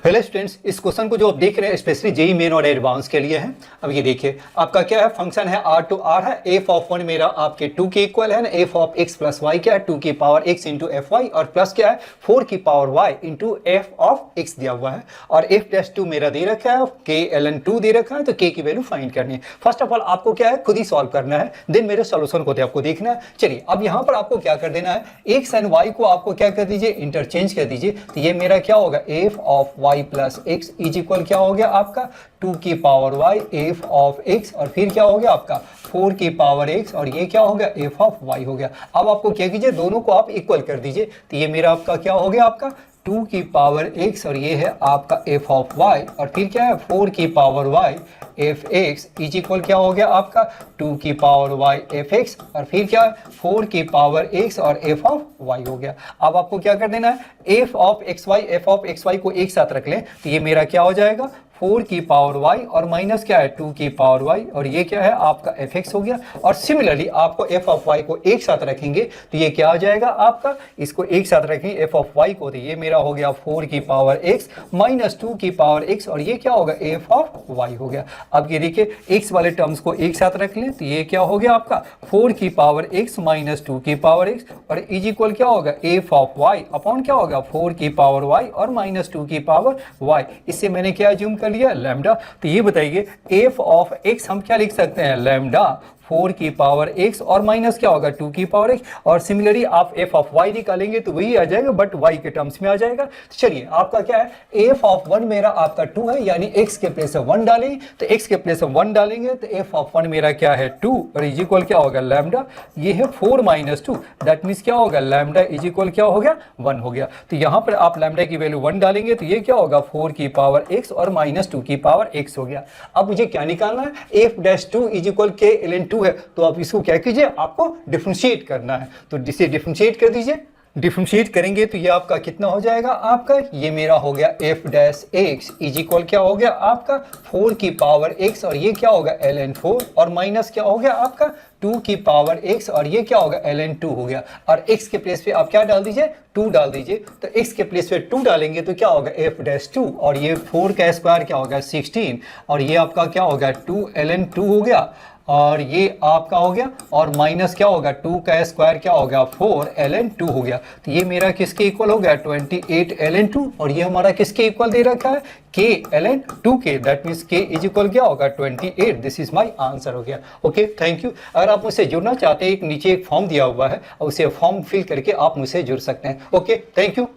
Hello students, इस question को जो आप देख रहे हैं स्पेशली जेई मेन और एडवांस के लिए है। अब ये देखिए आपका क्या है, फंक्शन है r टू r है, f ऑफ 1 मेरा आपके 2 के इक्वल है ना, f of x plus y क्या है 2 की power x into f y और प्लस क्या है 4 की power y into f of x दिया हुआ है और f डैश 2 मेरा दे रखा है, k ln 2 दे रखा है, तो k की वैल्यू फाइंड करनी है। फर्स्ट ऑफ ऑल आपको क्या है खुद ही सॉल्व करना है, देन मेरे सोल्यूशन को आपको देखना है। चलिए अब यहाँ पर आपको क्या कर देना है, x एंड y को आपको क्या कर दीजिए, इंटरचेंज कर दीजिए। तो ये मेरा क्या होगा f of y plus x is equal क्या हो गया आपका 2 की power y f of x और फिर क्या हो गया आपका 4 की पावर x और ये क्या हो गया f ऑफ y हो गया। अब आपको क्या कीजिए, दोनों को आप इक्वल कर दीजिए। तो ये मेरा आपका क्या हो गया आपका 2 की पावर x और ये है आपका f ऑफ y और फिर क्या है 4 की power y F x is equal क्या हो गया आपका 2 की पावर y एफ एक्स और फिर क्या 4 की पावर x और f ऑफ y हो गया। अब आपको क्या कर देना है, f ऑफ एक्स वाई को एक साथ रख लें। तो ये मेरा क्या हो जाएगा 4 की पावर y और माइनस क्या है 2 की पावर y और ये क्या है आपका fx हो गया। और सिमिलरली आपको f ऑफ y को एक साथ रखेंगे तो ये क्या आ जाएगा आपका, इसको एक साथ रखेंगे f ऑफ y को, तो ये मेरा हो गया 4 की पावर x माइनस 2 की पावर x और ये क्या होगा f ऑफ y हो गया। अब ये देखिए x वाले टर्म्स को एक साथ रख लें तो ये क्या हो गया आपका 4 की पावर x माइनस 2 की पावर x और इज इक्वल क्या होगा f ऑफ y अपॉन क्या होगा 4 की पावर y और माइनस 2 की पावर y। इससे मैंने क्या ज्यूम लिया लैम्डा। तो ये बताइए f ऑफ x हम क्या लिख सकते हैं, लैम्डा 4 की पावर x और माइनस क्या होगा 2 की पावर x और सिमिलरली आप f ऑफ y निकालेंगे तो वही आ जाएगा बट y के टर्म्स में आ जाएगा। तो चलिए आपका क्या है f ऑफ 1 मेरा आपका 2 है यानी x के प्लेस 1 डालेंगे तो x के प्लेस 1 डालेंगे तो f ऑफ 1 मेरा क्या है 2 और इज इक्वल क्या होगा लैम्डा, ये है 4 माइनस 2 दैट मीन्स क्या होगा लैम्डा इज इक्वल क्या हो गया 1 हो गया। तो यहाँ पर आप लैम्डा की वैल्यू 1 डालेंगे तो ये क्या होगा 4 की पावर x और माइनस 2 की पावर x हो गया। अब मुझे क्या निकालना है, f dash 2 is equal k ln 2 है, तो आप इसको क्या कीजिए आपको डिफरेंशिएट करना है, तो इसे डिफरेंशिएट कर दीजिए। डिफरेंशिएट करेंगे तो ये आपका कितना हो जाएगा आपका, ये मेरा हो गया f dash x is equal क्या हो गया आपका 4 की पावर x और ये क्या होगा ln 4 और माइनस क्या हो गया आपका 2 की पावर x और ये क्या होगा ln 2 हो गया। और x के प्लेस पे आप क्या डाल दीजिए 2 डाल दीजिए, तो x के प्लेस पे 2 डालेंगे तो क्या होगा f डैश 2 और ये 4 का स्क्वायर क्या होगा 16 और ये आपका क्या होगा 2 ln 2 हो गया और ये आपका हो गया और माइनस क्या होगा 2 का स्क्वायर क्या होगा 4 ln 2 हो गया। तो ये मेरा किसके इक्वल हो गया 28 ln 2 और ये हमारा किसके इक्वल दे रखा है k ln 2 के, that means k is equal क्या होगा 28। दिस इज माय आंसर हो गया। Okay thank you. अगर आप मुझसे जुड़ना चाहते हैं, नीचे एक फॉर्म दिया हुआ है और उसे फॉर्म फिल करके आप मुझसे जुड़ सकते हैं। Okay thank you.